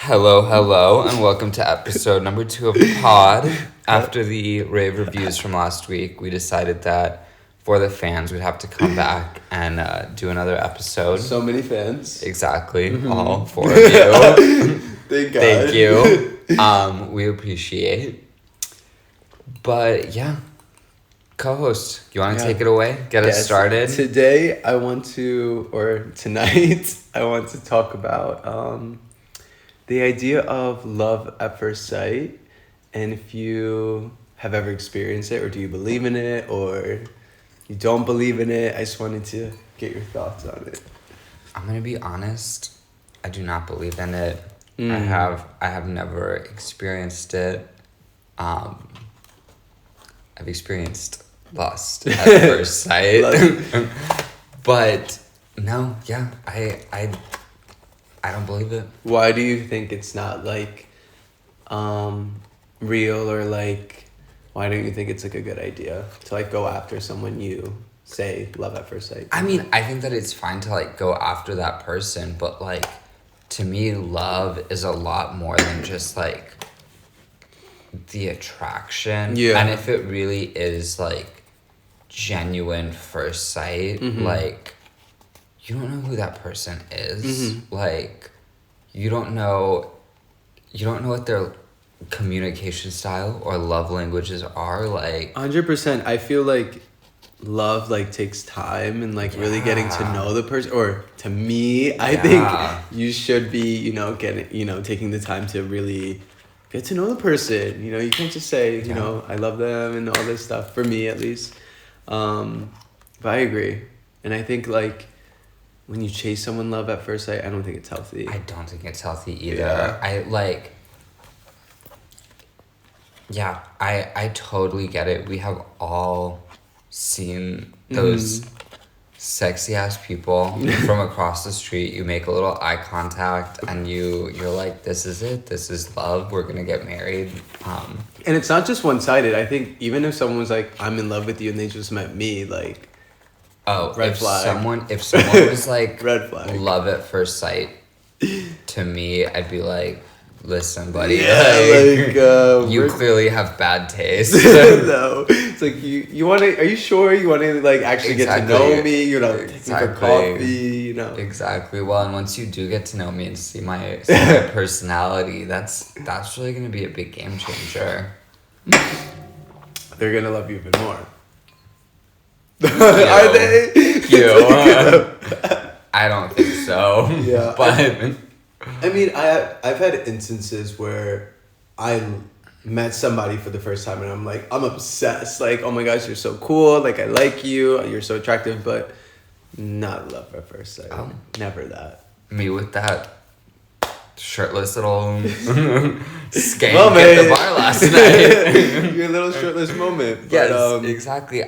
Hello, and welcome to episode number 2 of the pod. After the rave reviews from last week, we decided that for the fans, we'd have to come back and do another episode. So many fans. Exactly, all 4 of you. Thank God. Thank you. We appreciate. But yeah, co-host, you want to take it away? Get us started? Today, I want to, tonight, I want to talk about the idea of love at first sight, and if you have ever experienced it, or do you believe in it, or you don't believe in it. I just wanted to get your thoughts on it. I'm gonna be honest. I do not believe in it. I have never experienced it. I've experienced lust at first sight. But no, yeah, I don't believe it. Why do you think it's not like real, or like why don't you think it's like a good idea to like go after someone you say love at first sight? I mean, I think that it's fine to like go after that person, but like to me love is a lot more than just like the attraction. Yeah. And if it really is like genuine first sight, like you don't know who that person is. Like you don't know what their communication style or love languages are. Like 100%. I feel like love like takes time and like really getting to know the person. Or to me, I think you should be, taking the time to really get to know the person. You can't just say, I love them and all this stuff, for me at least. But I agree. And I think like when you chase someone love at first sight, I don't think it's healthy. I don't think it's healthy either. Yeah. I totally get it. We have all seen those sexy ass people from across the street. You make a little eye contact and you're like, this is it. This is love. We're going to get married. And it's not just one-sided. I think even if someone was like, I'm in love with you and they just met me, like, red flag. If someone was like red flag. Love at first sight, to me, I'd be like, listen, buddy, you clearly have bad taste. No, it's like you want to. Are you sure you want to like actually get to know me? Take me for coffee. Exactly. Well, and once you do get to know me and see my personality, that's really gonna be a big game changer. They're gonna love you even more. Are they? I don't think so. Yeah, but. I mean, I've had instances where I met somebody for the first time and I'm obsessed. Like, oh my gosh, you're so cool. Like, I like you. You're so attractive, but not love at first sight. Never that. Me with that shirtless little skank at the bar last night. Your little shirtless moment. Yes, exactly.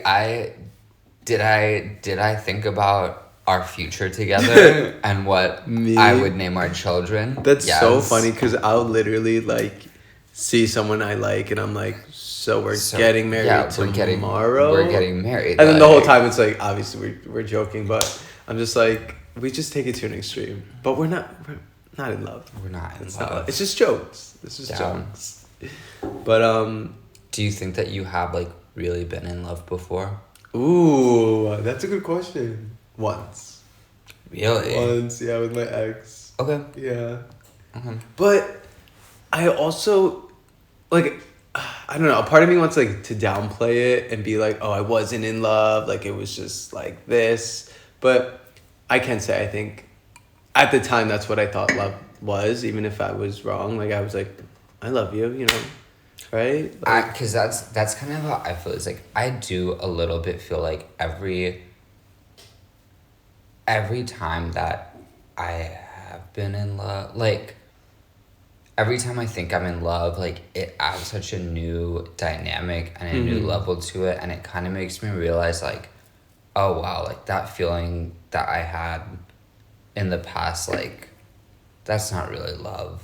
Did I think about our future together and what I would name our children? That's so funny because I'll literally like see someone I like and I'm like, so we're getting married tomorrow. We're getting married. And then the whole time it's like, obviously we're joking, but I'm just like, we just take it to an extreme. But we're not in love. We're not in love. It's just jokes. It's just jokes. But do you think that you have like really been in love before? Ooh, that's a good question. Once. Really? Once, yeah, with my ex. Okay. Yeah. Okay. But I also, like, I don't know, a part of me wants, like, to downplay it and be like, oh, I wasn't in love, like, it was just, like, this. But I can say, I think, at the time, that's what I thought love was, even if I was wrong. Like, I was like, I love you, right? Like, because that's kind of how I feel. It's like, I do a little bit feel like every time that I have been in love, like, every time I think I'm in love, like, it adds such a new dynamic and a new level to it, and it kind of makes me realize, like, oh, wow, like, that feeling that I had in the past, like, that's not really love.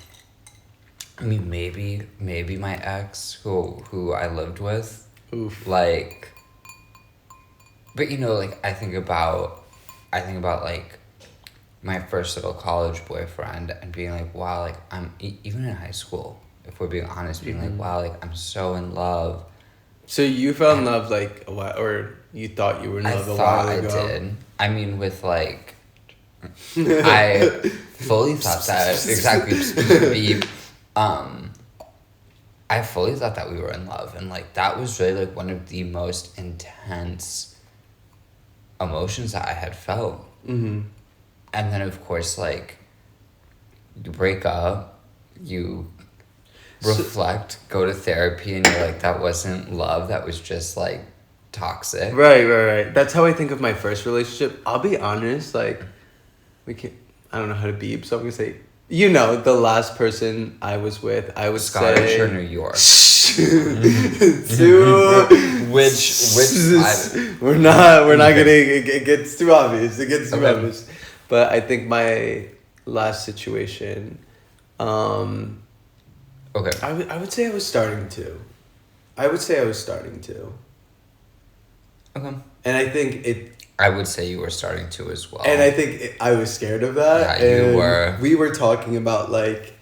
I mean, maybe my ex, who I lived with, like, but, like, I think about like my first little college boyfriend and being like, wow, like I'm even in high school, if we're being honest, being like, wow, like I'm so in love. So you fell in love like a while, or you thought you were in love a while ago? I did. I mean, with like, I fully thought that exactly. Beep. I fully thought that we were in love, and like that was really like one of the most intense emotions that I had felt. Mm-hmm. And then of course, like, you break up, you reflect, go to therapy, and you're like, that wasn't love, that was just like toxic. Right. That's how I think of my first relationship. I'll be honest, like, I don't know how to beep, so I'm gonna say, the last person I was with, I would Scottish say... or New York? Which we're not getting, it gets too obvious. Obvious. But I think my last situation, okay. I would say I was starting to. Okay. And I think I would say you were starting to as well. And I think I was scared of that. Yeah, and you were. We were talking about like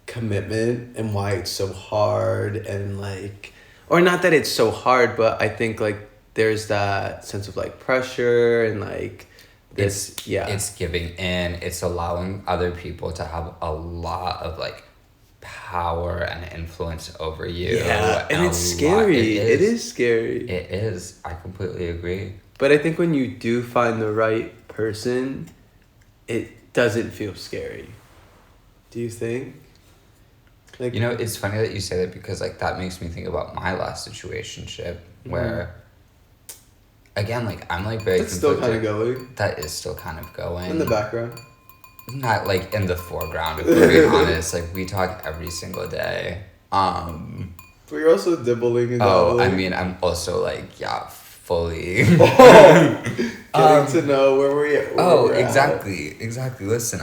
commitment and why it's so hard, and like, or not that it's so hard, but I think like there's that sense of like pressure and like this. It's giving in. It's allowing other people to have a lot of like power and influence over you. Yeah, and it's scary. It is scary. It is. I completely agree. But I think when you do find the right person, it doesn't feel scary. Do you think? Like, it's funny that you say that, because like that makes me think about my last situationship where, again, like I'm like very. That's still kind of going. That is still kind of going. In the background. Not like in the foreground, if we're being honest. Like we talk every single day. But you're also dibbling and dabbling. I mean, I'm also like, fully getting to know where we're exactly. Listen,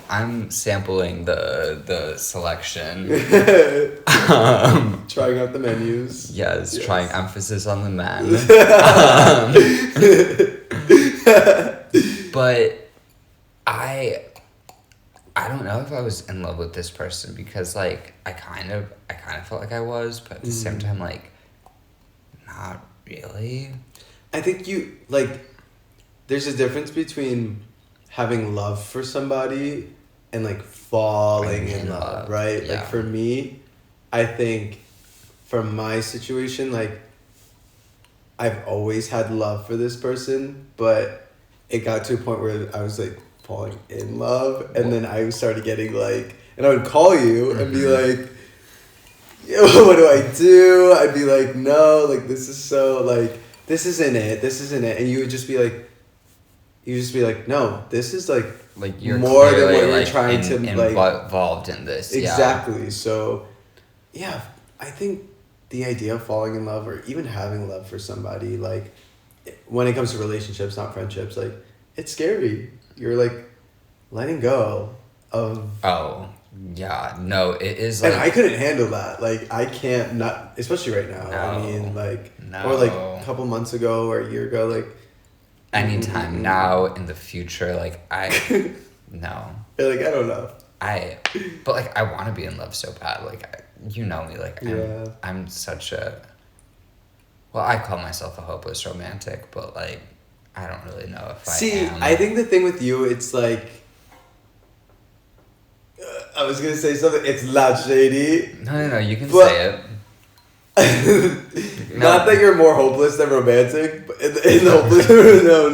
I'm sampling the selection. Trying out the menus. Yes, trying emphasis on the men. But I don't know if I was in love with this person, because like I kind of felt like I was, but at the same time, like, not really. I think there's a difference between having love for somebody and like falling in love, right? Yeah. Like for me, I think for my situation, like I've always had love for this person, but it got to a point where I was like falling in love, and then I started getting like, and I would call you and be like, what do I do? I'd be like, no, like this is so like, this isn't it, and you would just be like, no, this is like you're more than what you're like trying to like involved in this. Exactly. So yeah, I think the idea of falling in love or even having love for somebody, like when it comes to relationships, not friendships, like it's scary. You're like letting go of. Oh yeah, no, it is. Like, and I couldn't handle that. Like I can't, not especially right now. No, I mean, like no. Or like a couple months ago or a year ago, like. Anytime now in the future, like no. You're like, I don't know. But like I want to be in love so bad. Like you know me, like I'm such a. Well, I call myself a hopeless romantic, but like I don't really know if I am. See, I think the thing with you, it's like. I was gonna say something. It's not shady. No, you can say it. Not that you're more hopeless than romantic, but in the hopeless. no.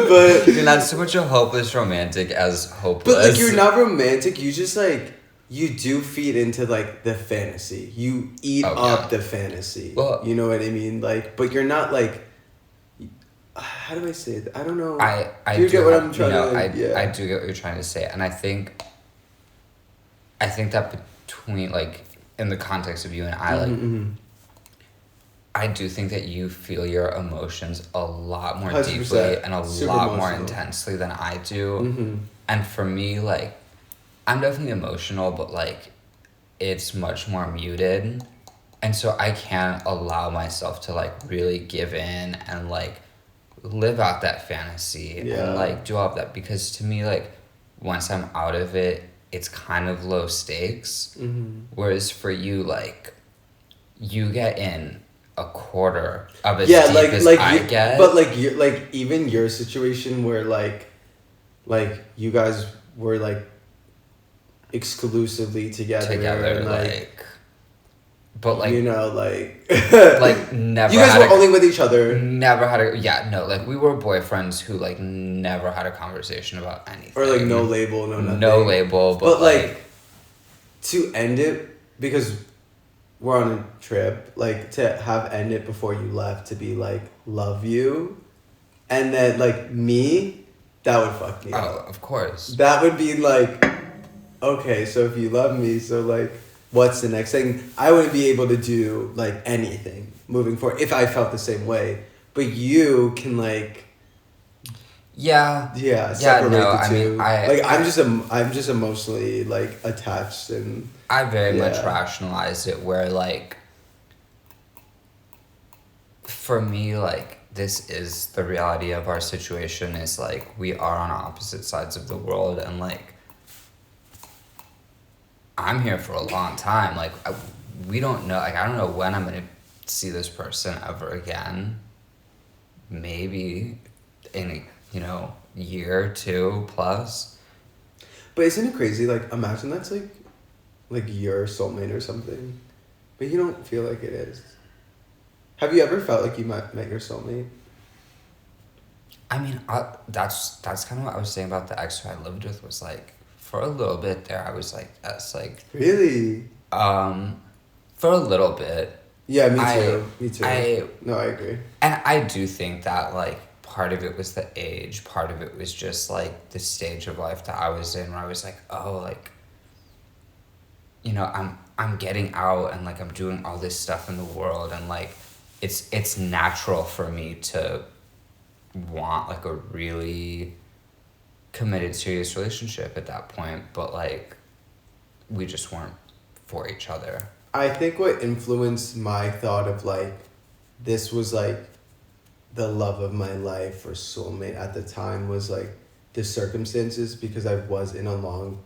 But you're not so much a hopeless romantic as hopeless. But like you're not romantic. You just like you do feed into like the fantasy. You eat up the fantasy. Well, you know what I mean? Like, but you're not like. How do I say it? I don't know. I do get what I'm trying to. I do get what you're trying to say, and I think that between like in the context of you and I, like I do think that you feel your emotions a lot more 100%. deeply and a Super lot emotional. more intensely than I do. And for me, like I'm definitely emotional, but like it's much more muted, and so I can't allow myself to like really give in and like live out that fantasy Yeah. and like do all of that, because to me, like, once I'm out of it, it's kind of low stakes. Mm-hmm. Whereas for you, like, you get in a quarter of as Yeah, deep as I get. but like you, like even your situation where like you guys were like exclusively together, and like, but like, you know, like like never. You guys were only with each other. Never had a like we were boyfriends who like never had a conversation about anything. Or like no label, no nothing. No label, but like to end it, because we're on a trip, like to have end it before you left, to be like love you, and then like me, that would fuck me up. Oh, of course. That would be like, okay, so if you love me, so like what's the next thing? I wouldn't be able to do like anything moving forward if I felt the same way. But you can like separate the two. I'm just emotionally like attached, and I very much rationalized it where like for me, like, this is the reality of our situation, is like we are on opposite sides of the world, and like I'm here for a long time. Like we don't know, like I don't know when I'm gonna see this person ever again. Maybe in a year or two plus. But isn't it crazy? Like imagine that's like your soulmate or something, but you don't feel like it is. Have you ever felt like you met your soulmate? I mean, that's kind of what I was saying about the ex who I lived with, was like for a little bit there I was like, that's like really for a little bit. Yeah, me too. I agree. And I do think that like part of it was the age, part of it was just like the stage of life that I was in, where I was like, oh, like, I'm getting out, and like I'm doing all this stuff in the world, and like it's natural for me to want like a really committed, serious relationship at that point, but like we just weren't for each other. I think what influenced my thought of like this was like the love of my life or soulmate at the time was like the circumstances, because I was in a long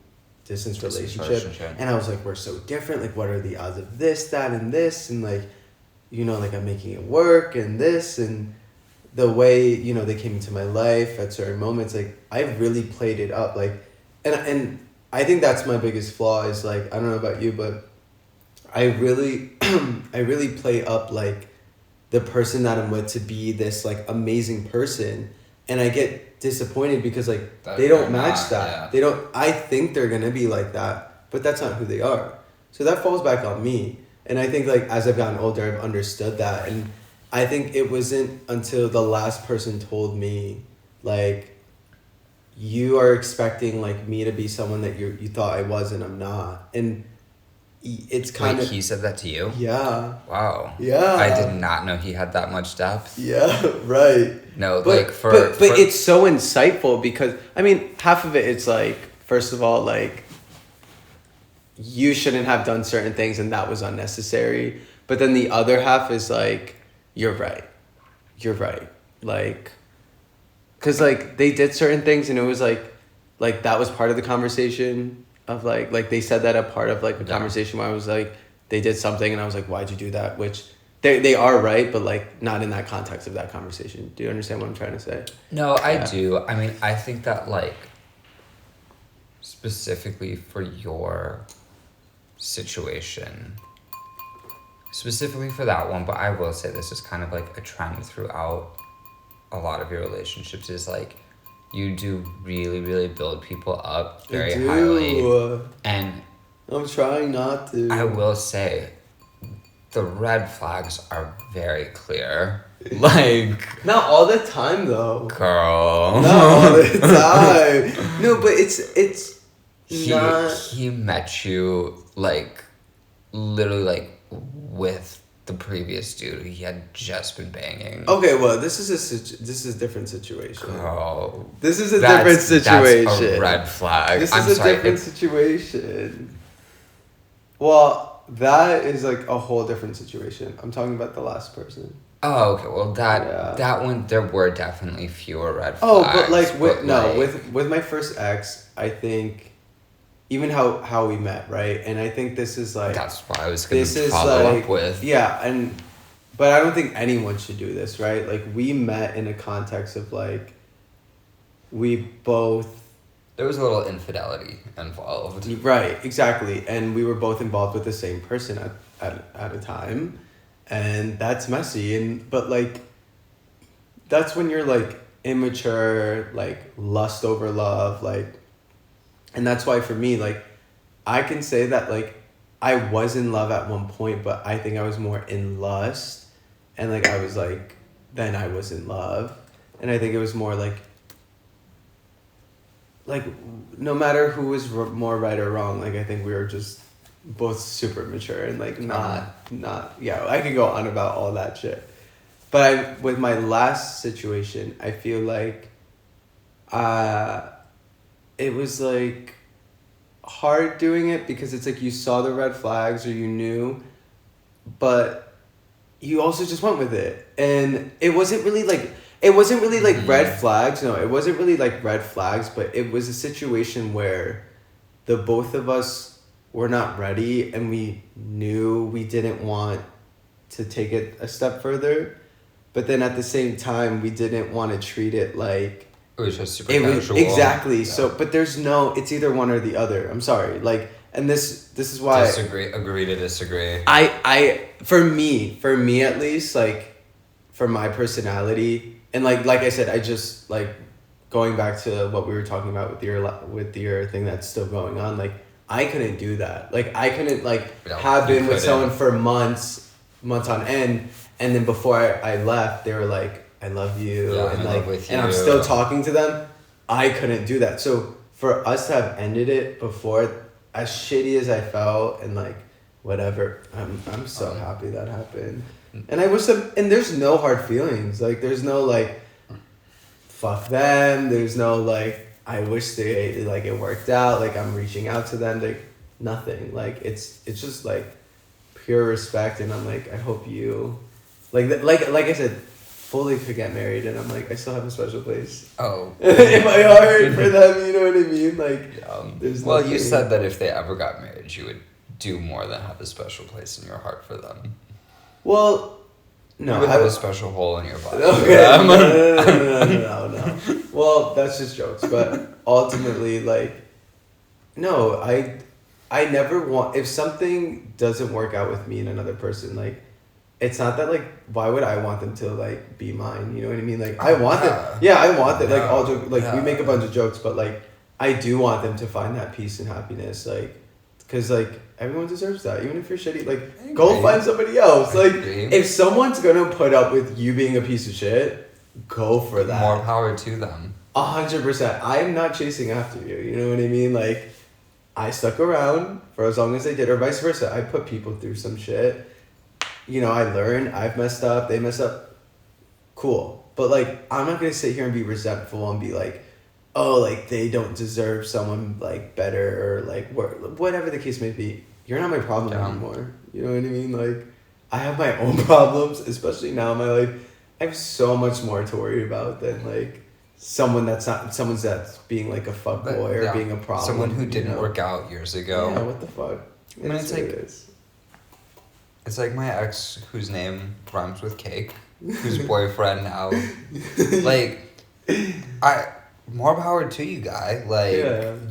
distance relationship, and I was like, we're so different, like what are the odds of this, that, and this, and like like I'm making it work, and this, and the way they came into my life at certain moments, like I really played it up, like and I think that's my biggest flaw, is like, I don't know about you, but I really I really play up like the person that I'm with to be this like amazing person, and I get disappointed because like they don't match that. Yeah. They don't. I think they're gonna be like that, but that's not who they are. So that falls back on me, and I think like as I've gotten older, I've understood that, and I think it wasn't until the last person told me like, you are expecting like me to be someone that you thought I was, and I'm not, and it's kind of... Wait, he said that to you? Yeah. Wow. Yeah. I did not know he had that much depth. Yeah, right. No, but, like for it's so insightful, because I mean, half of it, it's like, first of all, like you shouldn't have done certain things and that was unnecessary. But then the other half is like, you're right. Like, cause like they did certain things, and it was like that was part of the conversation of like they said that a part of like the conversation where I was like, they did something and I was like, why'd you do that? Which they are right, but like not in that context of that conversation. Do you understand what I'm trying to say? No, I do. I mean, I think that like specifically for your situation, specifically for that one, but I will say this is kind of like a trend throughout a lot of your relationships, is like you do really, really build people up very highly. And I'm trying not to. I will say, the red flags are very clear. Like... Not all the time, though. Girl. Not all the time. No, but it's not... He met you, like, literally, like, with the previous dude he had just been banging. Okay, well, this is a different situation. Girl, this is a different situation. That's a red flag. This is a different situation. Well, that is like a whole different situation. I'm talking about the last person. Oh, okay. Well, Yeah. that one there were definitely fewer red flags. Oh, but like but, like, with my first ex, I think even how we met, right? And I think this is like that's what I was gonna this is follow like up with. yeah, and but I don't think anyone should do this, right? Like we met in a context of like we both There was a little infidelity involved. right, exactly, and we were both involved with the same person at a time, and that's messy, and but like that's when you're like immature, like lust over love, like, and that's why for me, like, I can say that like I was in love at one point, but I think I was more in lust, and like I was like, then I was in love, and I think it was more like no matter who was more right or wrong, like I think we were just both super mature and like not yeah, I could go on about all that shit. But with my last situation, I feel like it was like hard doing it because it's like you saw the red flags or you knew, but you also just went with it. And it wasn't really like red flags. No, it wasn't really like red flags, but it was a situation where the both of us were not ready and we knew we didn't want to take it a step further. But then at the same time, we didn't want to treat it like It was just super it casual. was exactly. Yeah. So, but there's no. It's either one or the other. I'm sorry. Like, and this is why. Agree to disagree. For me at least, like, for my personality, and like I said, I just like going back to what we were talking about with your thing that's still going on. Like, I couldn't do that. Like, I couldn't have been with someone for months on end. And then before I left, they were like, "I love you," yeah, and I'm like, with and you. I'm still talking to them. I couldn't do that. So for us to have ended it before, as shitty as I felt, and like whatever, I'm so happy that happened. And I wish them. And there's no hard feelings. Like there's no like, fuck them. There's no like, I wish they like it worked out. Like I'm reaching out to them. Like nothing. Like it's just like pure respect. And I'm like, I hope you. Like I said, fully could get married, and I'm like, I still have a special place. Oh. in my heart for them, you know what I mean? Like, there's well, nothing. you said that if they ever got married, you would do more than have a special place in your heart for them. Well, no, you would have a special hole in your body. Okay, no. Well, that's just jokes, but ultimately, like, no, I never want if something doesn't work out with me and another person, like. It's not that like why would I want them to like be mine? You know what I mean? Like I want them. Yeah, I want them. Like all joke. Like we make a bunch of jokes, but like I do want them to find that peace and happiness. Like, cause like everyone deserves that. Even if you're shitty, like go find somebody else. Like if someone's gonna put up with you being a piece of shit, go for that. More power to them. 100%. I'm not chasing after you. You know what I mean? Like I stuck around for as long as they did, or vice versa. I put people through some shit. You know, I learned, I've messed up, they messed up. Cool. But, like, I'm not going to sit here and be resentful and be like, oh, like, they don't deserve someone, like, better or, like, whatever the case may be. You're not my problem anymore. You know what I mean? Like, I have my own problems, especially now in my life. I have so much more to worry about than, like, someone that's being, like, a fuckboy or being a problem. Someone who didn't work out years ago. Yeah, what the fuck? I mean, it's like... It's like my ex, whose name rhymes with cake, whose boyfriend now, like, more power to you, guy. Like,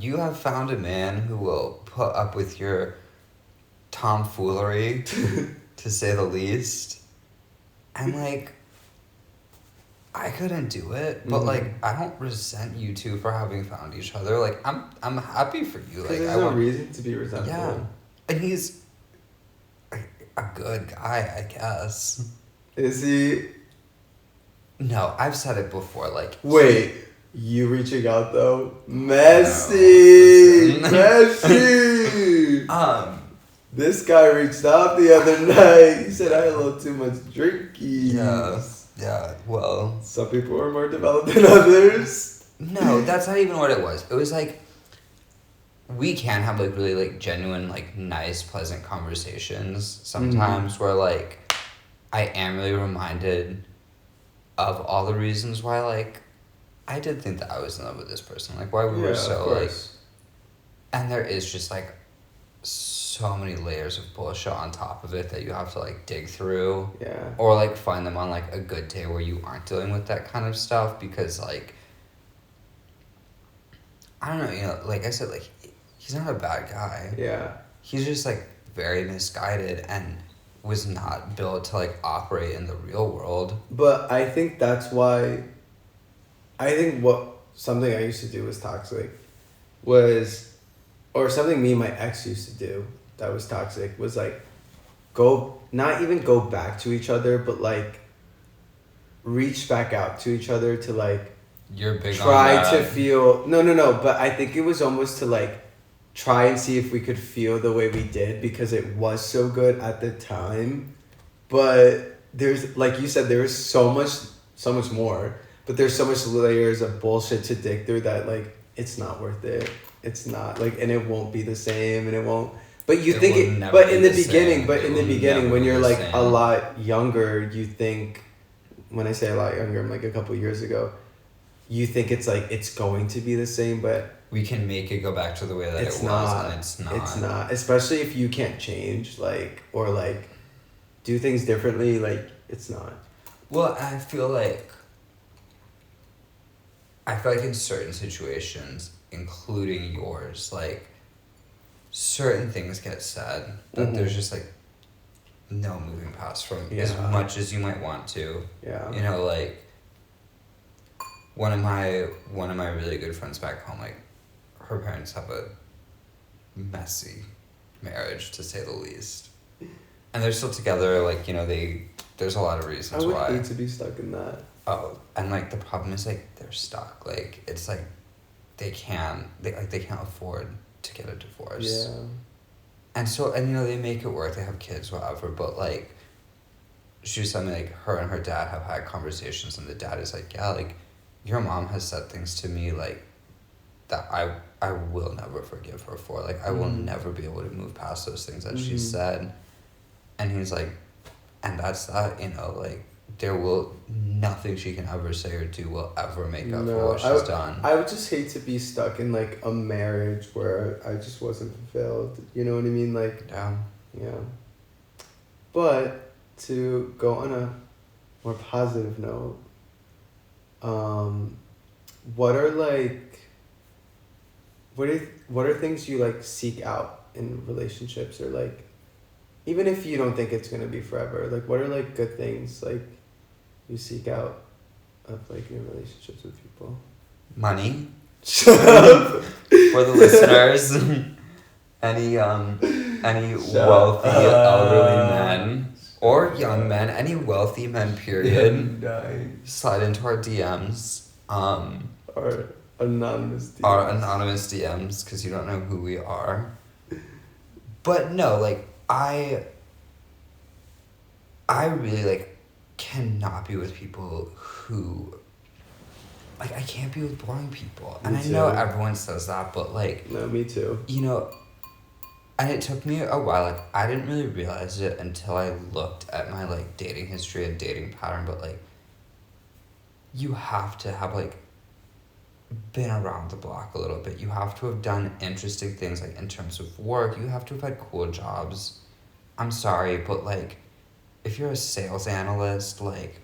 you have found a man who will put up with your tomfoolery, to say the least. And, like, I couldn't do it, but, like, I don't resent you two for having found each other. Like, I'm happy for you. Like, there's no reason to be resentful. Yeah. And he's a good guy, I guess. Is he? No, I've said it before. Like, wait, you reaching out though? Messy. This guy reached out the other night. He said I had a little too much drinkies. Yeah. Well, some people are more developed than others. No, that's not even what it was. It was like, we can have like really like genuine like nice pleasant conversations sometimes where like I am really reminded of all the reasons why, like, I did think that I was in love with this person. Like, why we were so, like... And there is just, like, so many layers of bullshit on top of it that you have to, like, dig through. Yeah. Or, like, find them on, like, a good day where you aren't dealing with that kind of stuff. Because, like... I don't know, you know, like I said, like, he's not a bad guy. Yeah. He's just, like, very misguided and was not built to, like, operate in the real world. But I think that's why... I think something I used to do was toxic was... Or something me and my ex used to do that was toxic was, like, not even go back to each other, but, like, reach back out to each other to, like... You're big try on that. to feel... No, but I think it was almost to, like, try and see if we could feel the way we did because it was so good at the time. But there's, like you said, there was so much more. But there's so much layers of bullshit to dig through that, like, it's not worth it. It's not, like, and it won't be the same, and it won't... But you think it... But in the beginning, when you're, like, a lot younger, you think... When I say a lot younger, I'm, like, a couple years ago... You think it's, like, it's going to be the same, but... We can make it go back to the way that it was, and it's not. It's not. Especially if you can't change, like, or, like, do things differently, like, it's not. Well, I feel like in certain situations, including yours, like, certain things get said that there's just, like, no moving past from as much as you might want to. Yeah. You know, like... One of my really good friends back home, like, her parents have a messy marriage, to say the least. And they're still together, like, you know, there's a lot of reasons why. I would hate to be stuck in that. Oh, and, like, the problem is, like, they're stuck. Like, it's, like, they can't afford to get a divorce. Yeah. And so, and, you know, they make it work, they have kids, whatever, but, like, she was telling me, like, her and her dad have had conversations, and the dad is like, yeah, like, your mom has said things to me, like, that I will never forgive her for. Like, I will never be able to move past those things that she said. And he's like, and that's that, you know, like, nothing she can ever say or do will ever make up for what she's done. I would just hate to be stuck in, like, a marriage where I just wasn't fulfilled. You know what I mean? Like, yeah. But to go on a more positive note, what are things you, like, seek out in relationships, or, like, even if you don't think it's gonna be forever, like, what are, like, good things, like, you seek out of, like, your relationships with people? Money. For the listeners. Any wealthy elderly men or young men, any wealthy men, period. Slide into our DMs. Our anonymous DMs. Our anonymous DMs, because you don't know who we are. But no, like, I really, like, cannot be with people who... Like, I can't be with boring people. And I know everyone says that, but, like... No, me too. You know... And it took me a while, like, I didn't really realize it until I looked at my, like, dating history and dating pattern, but, like, you have to have, like, been around the block a little bit. You have to have done interesting things, like, in terms of work. You have to have had cool jobs. I'm sorry, but, like, if you're a sales analyst, like,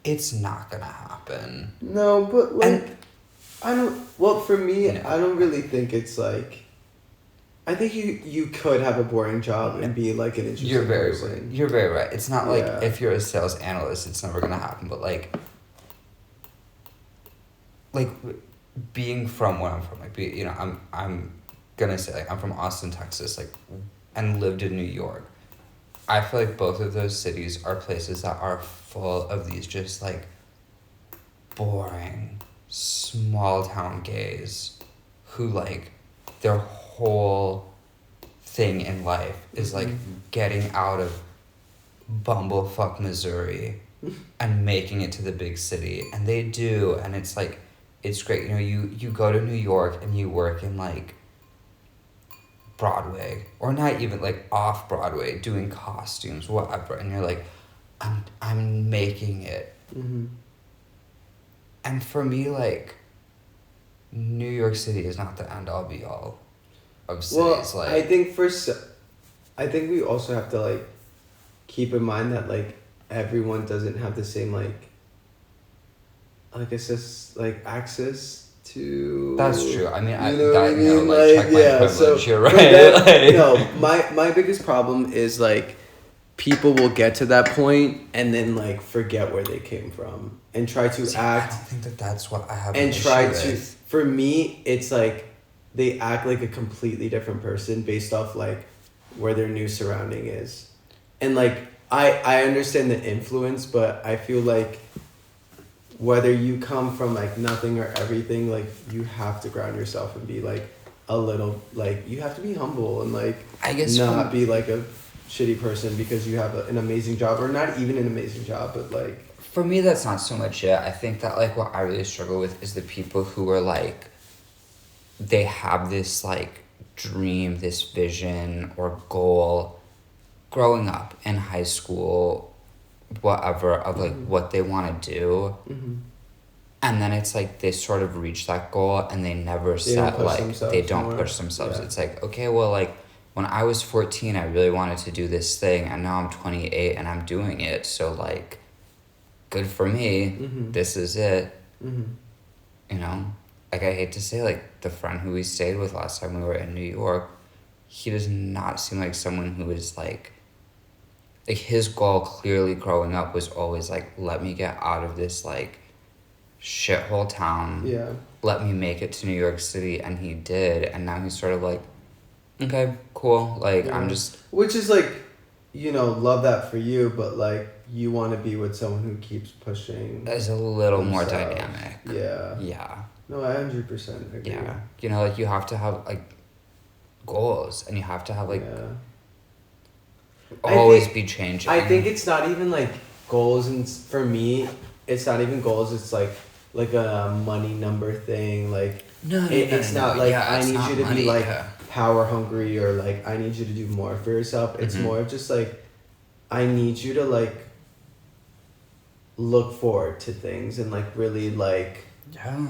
it's not gonna happen. No, but, like, for me, I don't really think it's, like... I think you could have a boring job and be, like, an interesting person. You're very right. It's not like if you're a sales analyst, it's never gonna happen. But, like being from where I'm from, like, you know, I'm gonna say, like, I'm from Austin, Texas, like, and lived in New York. I feel like both of those cities are places that are full of these just, like, boring, small town gays who, like, their whole thing in life is, like, getting out of bumblefuck Missouri and making it to the big city. And they do, and it's, like, it's great. You know, you go to New York and you work in, like, Broadway, or not even, like, off Broadway, doing costumes, whatever, and you're like, I'm making it. Mm-hmm. And for me, like, New York City is not the end all be all of cities. Well, Like, I think we also have to like keep in mind that like everyone doesn't have the same like access to. that's true. I mean, you know what I mean? like, Like, check my yeah, privilege. You're but right. then, Like, no, my biggest problem is like people will get to that point and then like forget where they came from and try to see, act I don't think that that's what I have. and an try issue to. with. For me, it's like they act like a completely different person based off like where their new surrounding is, and like I understand the influence, but I feel like whether you come from like nothing or everything, like you have to ground yourself and be like a little like you have to be humble and like I guess not be like a shitty person because you have an amazing job or not even an amazing job, but like for me, that's not so much it. I think that like what I really struggle with is the people who are like, they have this like dream, this vision or goal growing up in high school, whatever, of like what they want to do. mm-hmm. And then it's like they sort of reach that goal and they never they don't push themselves. Yeah. It's like, okay, well, like when I was 14, I really wanted to do this thing and now I'm 28 and I'm doing it. So like, good for me. Mm-hmm. This is it. Mm-hmm. You know, like I hate to say, like the friend who we stayed with last time we were in New York, he does not seem like someone who is like his goal clearly growing up was always like, let me get out of this like shithole town. Yeah. Let me make it to New York City, and he did, and now he's sort of like, okay, cool. Like Yeah. I'm just. Which is like, love that for you, but like you want to be with someone who keeps pushing. Is a little more themselves. dynamic. Yeah. Yeah. No, I 100% agree. Yeah. Like you have to have like goals, and you have to have like always be changing. I think it's not even like goals, and for me, it's not even goals. It's like a money number thing. Like it's not like I need you to be like power hungry or like I need you to do more for yourself. It's more of just like I need you to like look forward to things and like really like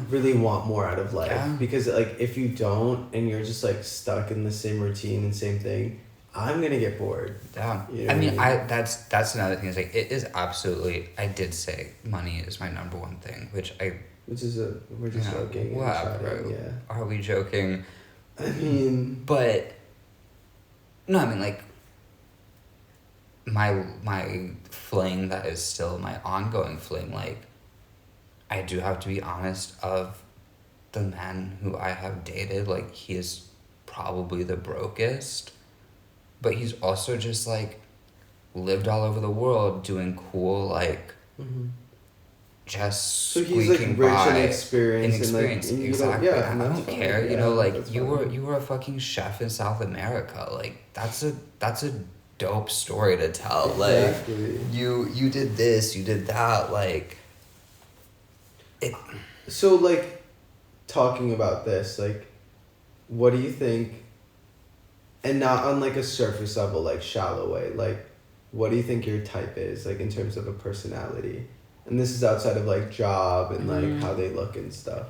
really want more out of life, because like if you don't and you're just like stuck in the same routine and same thing, I'm gonna get bored. Yeah. You know I mean, what that's another thing. Is like it is absolutely. I did say money is my number one thing, we're just joking. Whatever. Yeah. Are we joking? I mean, but no, I mean like my fling that is still my ongoing fling. Like I do have to be honest. Of the man who I have dated, like he is probably the brokest. But he's also just, like, lived all over the world doing cool, like, just so he's, like, rich in experience. Exactly. I don't care, Yeah, you were a fucking chef in South America. Like, that's a dope story to tell. Exactly. Like, you did this, you did that, like, it... So, like, talking about this, like, what do you think... And not on like a surface level, like shallow way. Like, what do you think your type is, like in terms of a personality? And this is outside of like job and like how they look and stuff.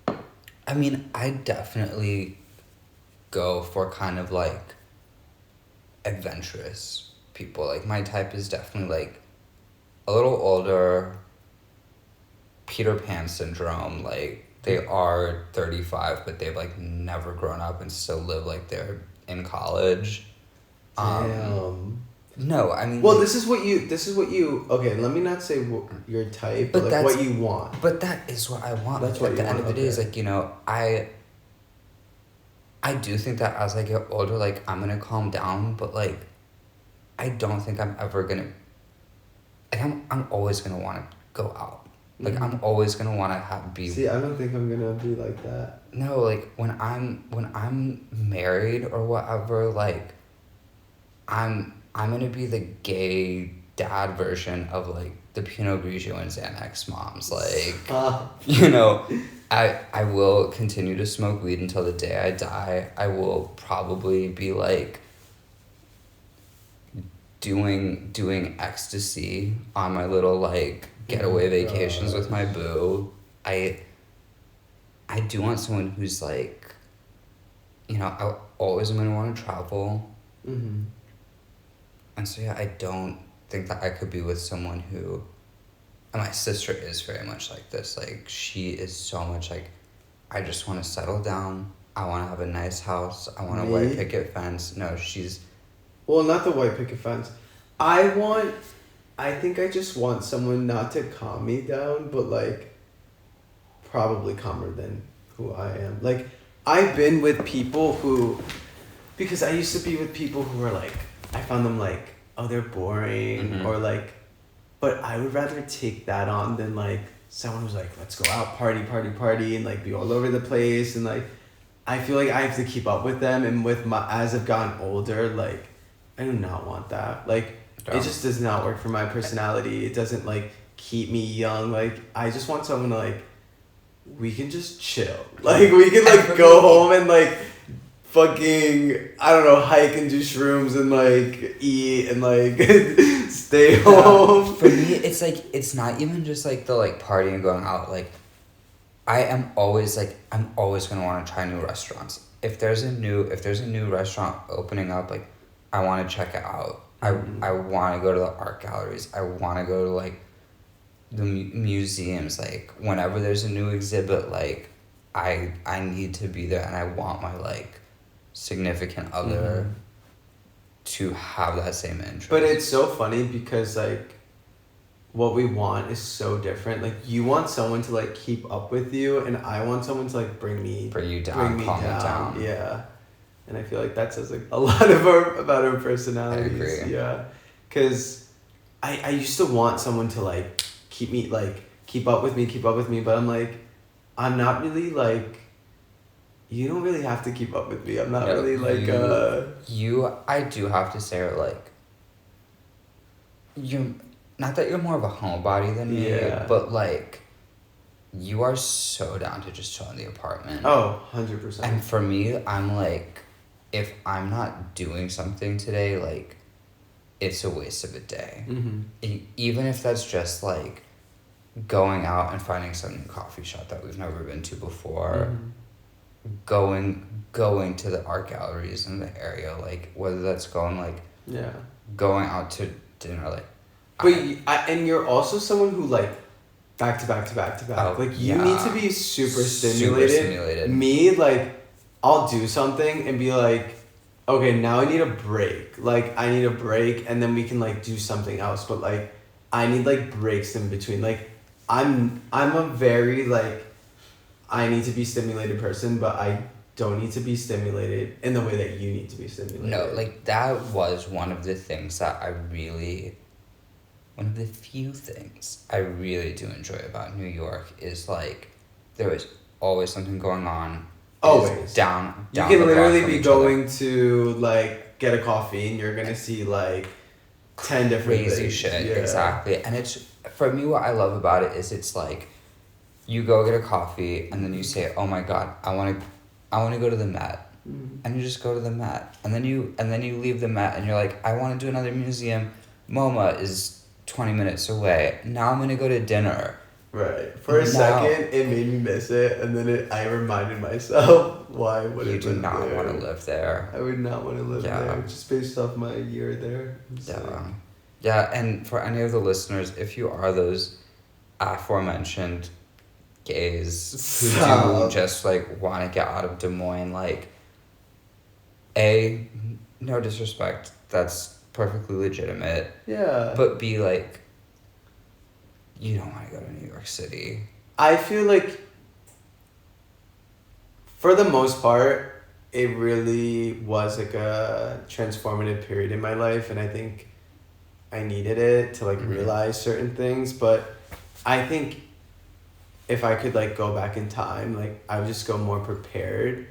I mean, I definitely go for kind of like adventurous people. Like my type is definitely like a little older, Peter Pan syndrome, like they are 35, but they've like never grown up and still live like they're in college. Damn. No, I mean. Well, this is what you. Okay, let me not say your type, but like what you want. But that is what I want. That's like, what at the end of the day, is like I do think that as I get older, like I'm gonna calm down, but like, I don't think I'm ever gonna. Like I'm always gonna want to go out. Like I'm always gonna want to be. See, I don't think I'm gonna be like that. No, like when I'm married or whatever, like I'm gonna be the gay dad version of like the Pinot Grigio and Xanax moms. Like I will continue to smoke weed until the day I die. I will probably be like doing ecstasy on my little like getaway vacations with my boo. I do want someone who's like, you know, I always am gonna want to travel. Mm-hmm. And so yeah, I don't think that I could be with someone who, and my sister is very much like this. Like she is so much like, I just want to settle down. I want to have a nice house. I want a white picket fence. No, she's. Well, not the white picket fence. I think I just want someone not to calm me down, but like, probably calmer than who I am. Like, I've been with people who, because I used to be with people who were like, I found them like, oh, they're boring, Mm-hmm. or like, but I would rather take that on than like someone who's like, let's go out, party, and like be all over the place, and like, I feel like I have to keep up with them, and with my, as I've gotten older, like, I do not want that. Like, it just does not work for my personality. It doesn't like keep me young. Like, I just want someone to like, we can just chill. Like, we can like go home and like fucking, I don't know, hike and do shrooms and like eat and like stay home. For me, it's like, it's not even just like the like partying and going out. Like, I'm always gonna want to try new restaurants. If there's a new restaurant opening up, like, I want to check it out. I want to go to the art galleries. I want to go to like the museums. Like, whenever there's a new exhibit, like, I need to be there, and I want my like significant other to have that same interest. But it's so funny because like, what we want is so different. Like, you want someone to like keep up with you, and I want someone to like bring you down, calm me down. Yeah. And I feel like that says like a lot about our personalities. I agree. Yeah. Cause I used to want someone to like keep up with me, but I'm like, I'm not really like, you don't really have to keep up with me. I'm not really like I do have to say, like, you, not that you're more of a homebody than me, but like, you are so down to just chill in the apartment. Oh, 100%. And for me, I'm like, if I'm not doing something today, like, it's a waste of a day. Mm-hmm. Even if that's just like going out and finding some new coffee shop that we've never been to before, going to the art galleries in the area, like, whether that's going out to dinner, like. But and you're also someone who like back to back. Oh, like, you need to be super stimulated. Me, like, I'll do something and be like, okay, now I need a break. Like, I need a break, and then we can like do something else. But like, I need like breaks in between. Like, I'm a very like, I need to be stimulated person, but I don't need to be stimulated in the way that you need to be stimulated. No, like, that was one of the things that one of the few things I really do enjoy about New York is like, there is always something going on. Always. Down you can the literally block be from going to like get a coffee and you're gonna see like 10 different crazy things. shit. Yeah. Exactly. And it's, for me, what I love about it is it's like, you go get a coffee and then you say, oh my god, I want to go to the Met. And you just go to the Met, and then you leave the Met and you're like, I want to do another museum. MoMA is 20 minutes away. Now I'm gonna go to dinner. Right. For a second, it made me miss it, and then I reminded myself why would you do not want to live there. I would not want to live there, just based off my year there. Yeah, and for any of the listeners, if you are those aforementioned gays who do just like want to get out of Des Moines, like, A, no disrespect, that's perfectly legitimate. Yeah. But B, like, you don't want to go to New York City. I feel like, for the most part, it really was like a transformative period in my life, and I think I needed it to like realize certain things. But I think if I could like go back in time, like, I would just go more prepared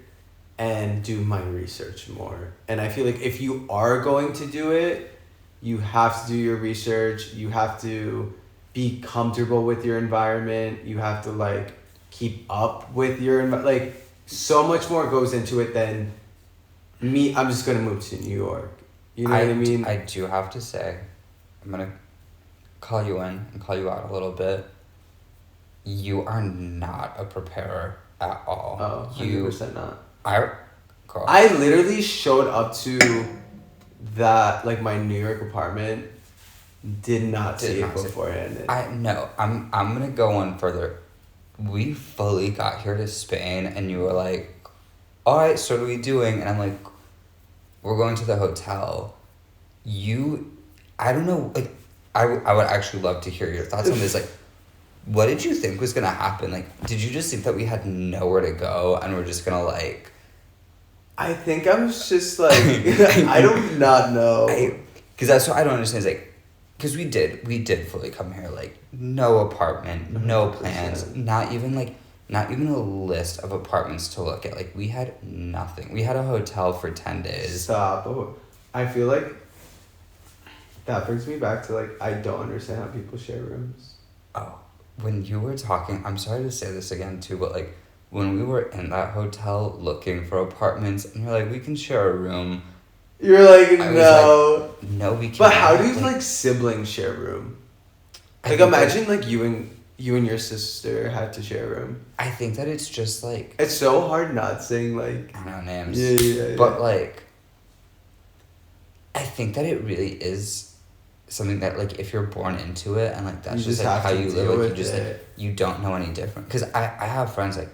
and do my research more. And I feel like if you are going to do it, you have to do your research. You have to be comfortable with your environment. You have to like keep up with your like, so much more goes into it than me. I'm just gonna move to New York. You know what I mean? I do have to say, I'm gonna call you in and call you out a little bit. You are not a preparer at all. Oh, 100% not. Girl. I literally showed up to that, like, my New York apartment, did not see it beforehand. I'm gonna go on further. We fully got here to Spain and you were like, alright, so what are we doing? And I'm like, we're going to the hotel. I don't know, like, I would actually love to hear your thoughts on this. Like, what did you think was gonna happen? Like, did you just think that we had nowhere to go and we're just gonna, like... I think I was just, like, I do not know. Because that's what I don't understand is, like, because we did fully come here, like, no apartment, no plans, not even a list of apartments to look at. Like, we had nothing. We had a hotel for 10 days. Stop. Oh, I feel like that brings me back to, like, I don't understand how people share rooms. Oh, when you were talking, I'm sorry to say this again too, but, like, when we were in that hotel looking for apartments, and you're like, we can share a room. You're like, no. Like, no, we can't. But how do you, like, siblings share a room? Like, imagine, like, you and your sister had to share a room. I think that it's just, like... It's so hard not saying, like... I don't know names. Yeah. But, like... I think that it really is something that, like, if you're born into it and, like, that's just like, how you live, like, you just, like, you don't know any different. Because I have friends, like...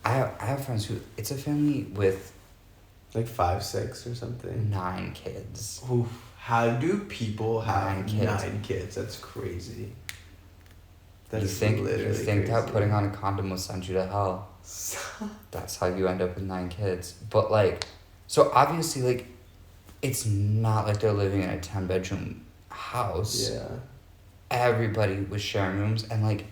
I have friends who... It's a family with... Like 5, 6 or something. 9 kids. Oof. How do people have 9 kids? That's crazy. You think crazy. That putting on a condom will send you to hell. That's how you end up with 9 kids. But, like... So, obviously, like... It's not like they're living in a 10-bedroom house. Yeah. Everybody was sharing rooms. And, like...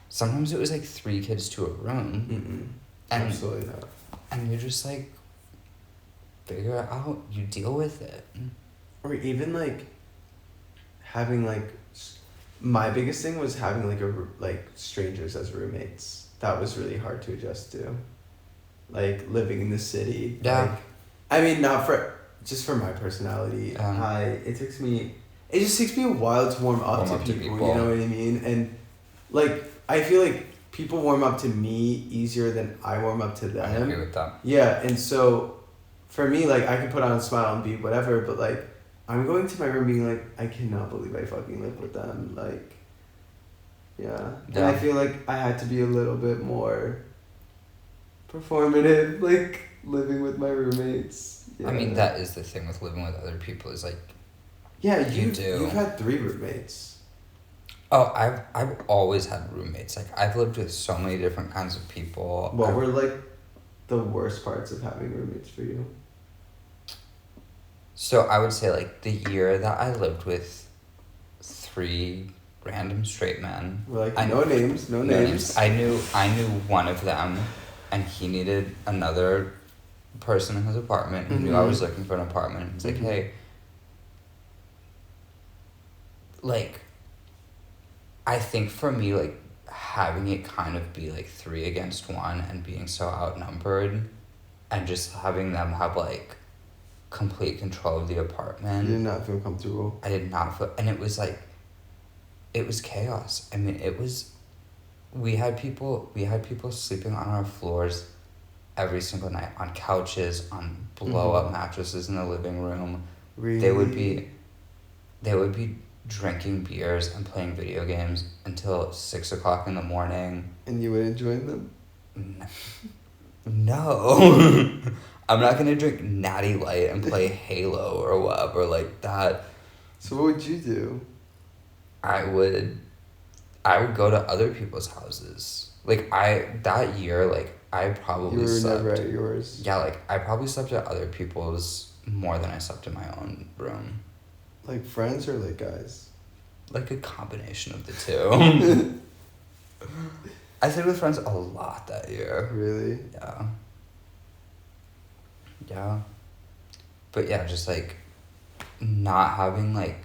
Sometimes it was, like, 3 kids to a room. And, absolutely not. And you're just, like... Figure it out. You deal with it. Or even, like... Having, like... My biggest thing was having, like, strangers as roommates. That was really hard to adjust to. Like, living in the city. Yeah. Like, I mean, not for... Just for my personality. It just takes me a while to warm up to people. You know what I mean? And, like... I feel like people warm up to me easier than I warm up to them. I agree with that. Yeah, and so for me, like, I can put on a smile and be whatever, but, like, I'm going to my room being like, I cannot believe I fucking live with them. Like, yeah. And I feel like I had to be a little bit more performative, like, living with my roommates. Yeah. I mean, that is the thing with living with other people is, like, yeah, you've had 3 roommates. Oh, I've always had roommates. Like, I've lived with so many different kinds of people. What were, like, the worst parts of having roommates for you? So, I would say, like, the year that I lived with 3 random straight men. We're like, no names. I knew one of them, and he needed another person in his apartment. He knew I was looking for an apartment. He's like, hey, like... I think for me, like, having it kind of be, like, 3 against 1 and being so outnumbered and just having them have, like, complete control of the apartment. You did not feel comfortable? I did not feel... And it was, like... It was chaos. I mean, it was... We had people sleeping on our floors every single night. On couches, on blow-up mattresses in the living room. Really? They would be drinking beers and playing video games until 6 o'clock in the morning. And you wouldn't join them? No. I'm not gonna drink Natty Light and play Halo or whatever like that. So what would you do? I would go to other people's houses. Like, that year, like, I probably slept... You were never at yours. Yeah, like, I probably slept at other people's more than I slept in my own room. Like friends or like guys? Like a combination of the two. I stayed with friends a lot that year. Really? Yeah. Yeah. But yeah, just like not having like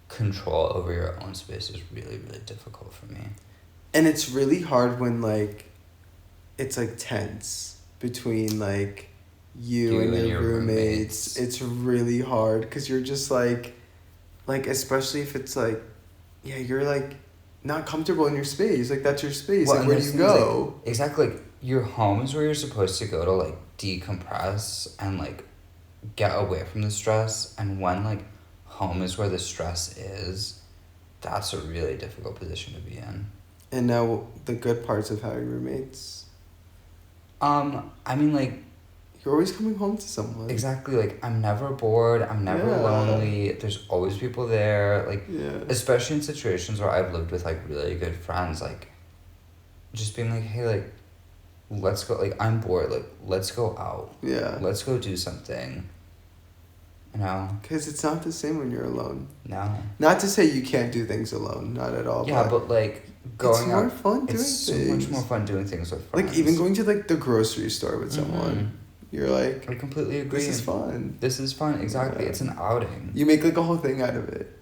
control over your own space is really, really difficult for me. And it's really hard when like it's like tense between like you and your roommates, it's really hard because you're just like especially if it's like, yeah, you're like not comfortable in your space. Like that's your space. Well, like where do you go? Like, exactly. Like, your home is where you're supposed to go to like decompress and like get away from the stress. And when like home is where the stress is, that's a really difficult position to be in. And now the good parts of having roommates. I mean, like, you're always coming home to someone. Exactly. Like, I'm never bored. I'm never lonely. There's always people there. Like, especially in situations where I've lived with, like, really good friends. Like, just being like, hey, like, let's go. Like, I'm bored. Like, let's go out. Yeah. Let's go do something. You know? Because it's not the same when you're alone. No. Not to say you can't do things alone. Not at all. Yeah, but like, going out. It's more fun doing things. It's so much more fun doing things with friends. Like, even going to, like, the grocery store with someone. You're like, I completely agree. This is fun. This is fun, exactly. Yeah. It's an outing. You make like a whole thing out of it.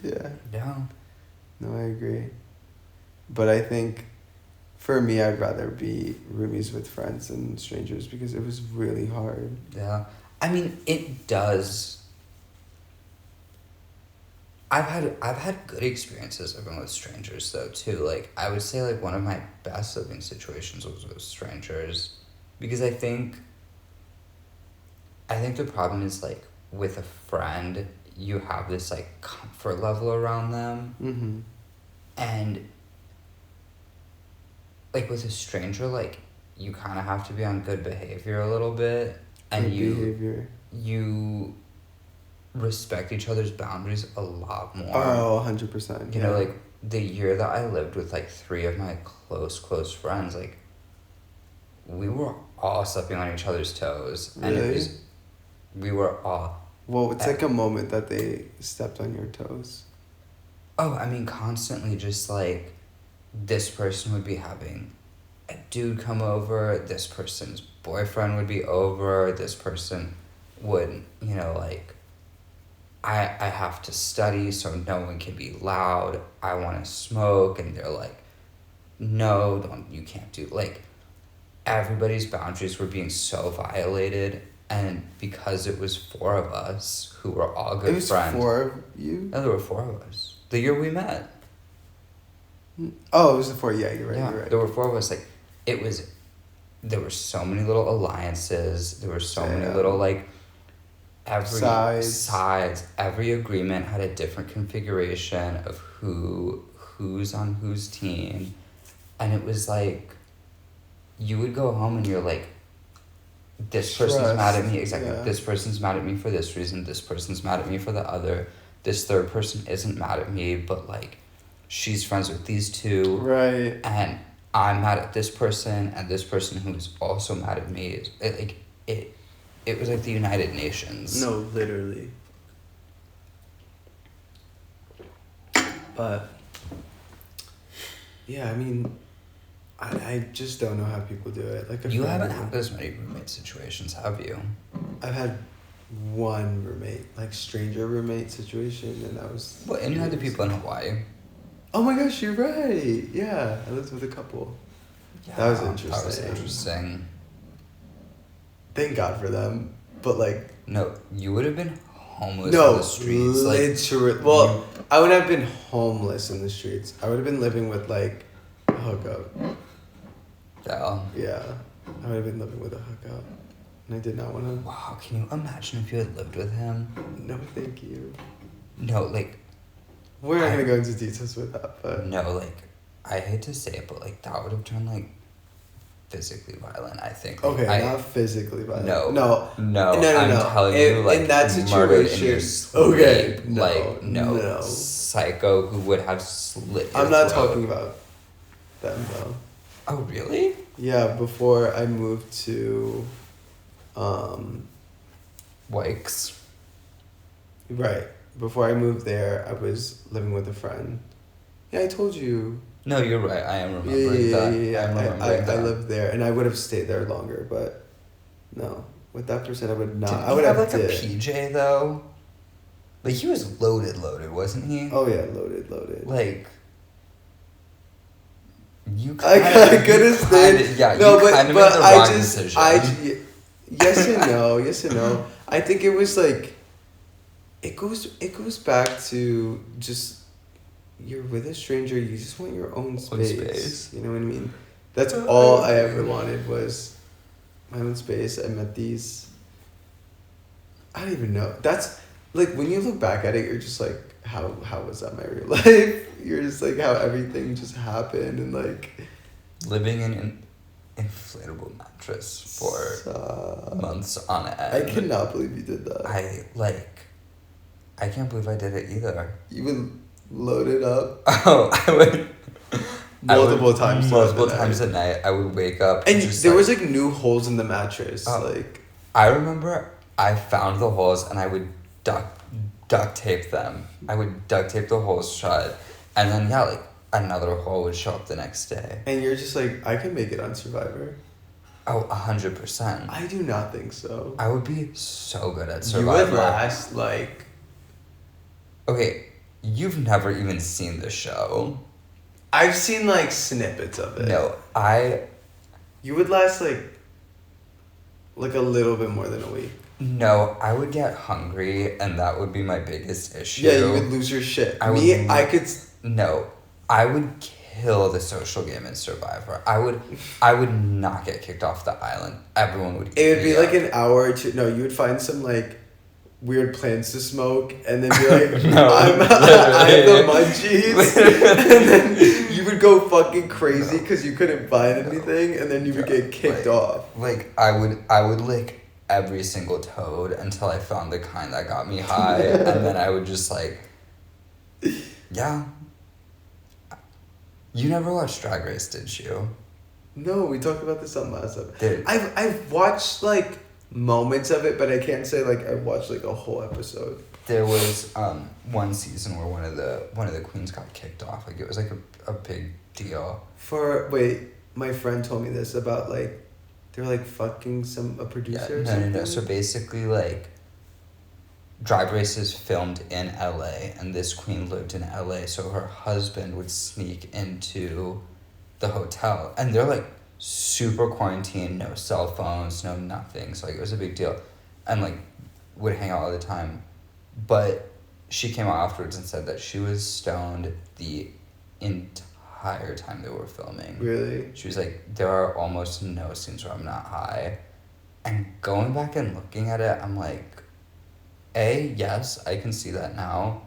Yeah. Yeah. No, I agree. But I think for me, I'd rather be roomies with friends than strangers because it was really hard. Yeah. I mean, it does. I've had good experiences living with strangers though too. Like, I would say like one of my best living situations was with strangers, because I think the problem is, like, with a friend, you have this, like, comfort level around them. Mm-hmm. And, like, with a stranger, like, you kind of have to be on good behavior a little bit. And you respect each other's boundaries a lot more. Oh, 100%. You know, like, the year that I lived with, like, 3 of my close friends, like, we were all stepping on each other's toes. Really? And we were all... Well, it's like a moment that they stepped on your toes. Oh, I mean, constantly just, like, this person would be having a dude come over, this person's boyfriend would be over, this person would, you know, like, I have to study so no one can be loud, I want to smoke, and they're like, no, you can't do... Like, everybody's boundaries were being so violated. And because it was 4 of us who were all good friends. It was 4 of you? No, there were 4 of us. The year we met. Oh, it was the 4. Yeah, you're right. You're right. There were 4 of us. Like, there were so many little alliances. There were so many little, like, every sides. Every agreement had a different configuration of who's on whose team. And it was like, you would go home and you're like, this person's mad at me. Exactly. Yeah. This person's mad at me for this reason. This person's mad at me for the other. This third person isn't mad at me, but, like, she's friends with these 2. Right. And I'm mad at this person, and this person who's also mad at me. It was like the United Nations. No, literally. But, yeah, I mean... I just don't know how people do it. Like, you haven't had as many roommate situations, have you? I've had one roommate, like, stranger roommate situation, and that was... Well, and you had the people in Hawaii. Oh my gosh, you're right. Yeah, I lived with a couple. Yeah, that was interesting. Thank God for them, but, like... No, you would have been homeless on the streets. Literally. Like, well, I wouldn't have been homeless in the streets. I would have been living with, like, a hookup. Yeah, I would have been living with a hookup, and I did not want to. Wow, can you imagine if you had lived with him? No, thank you. No, like... We're not going to go into details with that, but... No, like, I hate to say it, but, like, that would have turned, like, physically violent, I think. Like, okay, not physically violent. No. I'm telling you, like, in that situation, murdered in your sleep. Okay, no. Psycho who would have slit your I'm not throat. talking about them, though. Oh, really? Yeah, before I moved to, Wikes. Right. Before I moved there, I was living with a friend. Yeah, I told you. No, you're right. I am remembering that. Yeah. I lived there, and I would have stayed there longer, but no. With that person, I would not. I would have like a PJ, though? Like, he was loaded, wasn't he? Oh, yeah, loaded. Like... I could have stayed. Yeah, no, you kind of made the wrong decision. yes and no, yes and no. I think it was like, it goes back to just, you're with a stranger, you just want your own space. You know what I mean? That's all I ever wanted was my own space. I met these, I don't even know. That's like, when you look back at it, you're just like, how was that my real life? You're just like, how everything just happened, and like living in an inflatable mattress for months on end. I cannot believe you did that. I can't believe I did it either. You would load it up. Oh, I would. Multiple times a night. I would wake up. And there was like new holes in the mattress. Like, I remember I found the holes and I would duct tape them. I would duct tape the holes shut, and then like another hole would show up the next day. And you're just like, I can make it on Survivor. Oh, 100%. I do not think so. I would be so good at Survivor. You would last like. Okay, you've never even seen the show. I've seen like snippets of it. No, You would last like a little bit more than a week. No, I would get hungry, and that would be my biggest issue. Yeah, you would lose your shit. I could. No, I would kill the social game in Survivor. I would not get kicked off the island. Everyone would. It would be like an hour or two. No, you would find some like weird plants to smoke, and then be like, no, I have the munchies, and then you would go fucking crazy because you couldn't find anything, and then you would get kicked off. Like I would lick every single toad until I found the kind that got me high, and then I would just like, yeah. You never watched Drag Race, did you? No, we talked about this on last episode. I've watched like moments of it, but I can't say like I've watched like a whole episode. There was one season where one of the queens got kicked off. Like it was like a big deal. My friend told me this about like they were like fucking a producer or something. No. So basically like Drag Race is filmed in LA, and this queen lived in LA, so her husband would sneak into the hotel, and they're like super quarantined, no cell phones, no nothing. So like it was a big deal, and like would hang out all the time. But she came out afterwards and said that she was stoned the entire time they were filming. Really? She was like, there are almost no scenes where I'm not high. And going back and looking at it, I'm like, A, yes, I can see that now.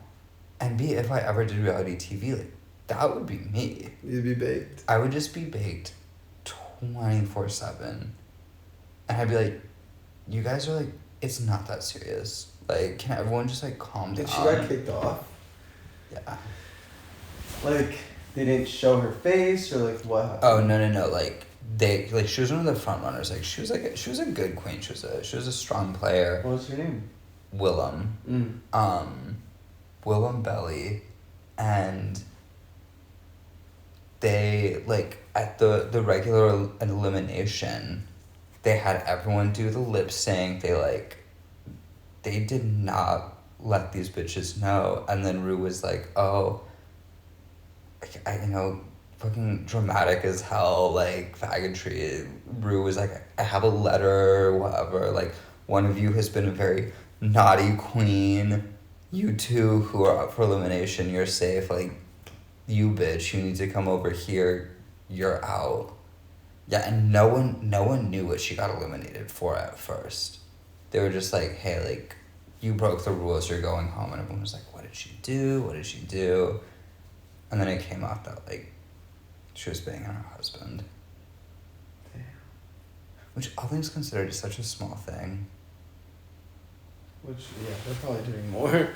And B, if I ever did reality TV, like, that would be me. You'd be baked. I would just be baked 24/7. And I'd be like, you guys are like, it's not that serious. Like, can everyone just like calm down? Did she got kicked off? Yeah. Like, they didn't show her face, or like what happened? Oh, no. Like, she was one of the front runners. Like, she was a good queen. She was a strong player. What was her name? Willem. Willem Belly. And they, like, at the regular elimination, they had everyone do the lip sync. They did not let these bitches know. And then Rue was like, oh, I fucking dramatic as hell, like, faggotry. Rue was like, I have a letter, whatever. Like, one of you has been a very naughty queen. You two who are up for elimination, you're safe. Like, you bitch, you need to come over here. You're out. Yeah, and no one knew what she got eliminated for at first. They were just like, hey, like, you broke the rules, you're going home. And everyone was like, what did she do? And then it came out that, like, she was banging her husband. Damn. Which all things considered is such a small thing. Which, yeah, they're probably doing more.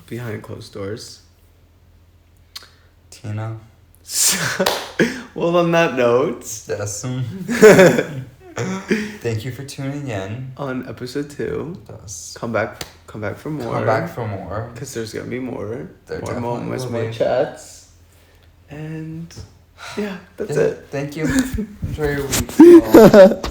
Behind closed doors. Tina. Well, on that note. Yes. Thank you for tuning in. On episode 2. Yes. Come back for more. Come back for more. Because there's going to be more. There more moments, more chats. And yeah, that's it. Thank you. Enjoy your week.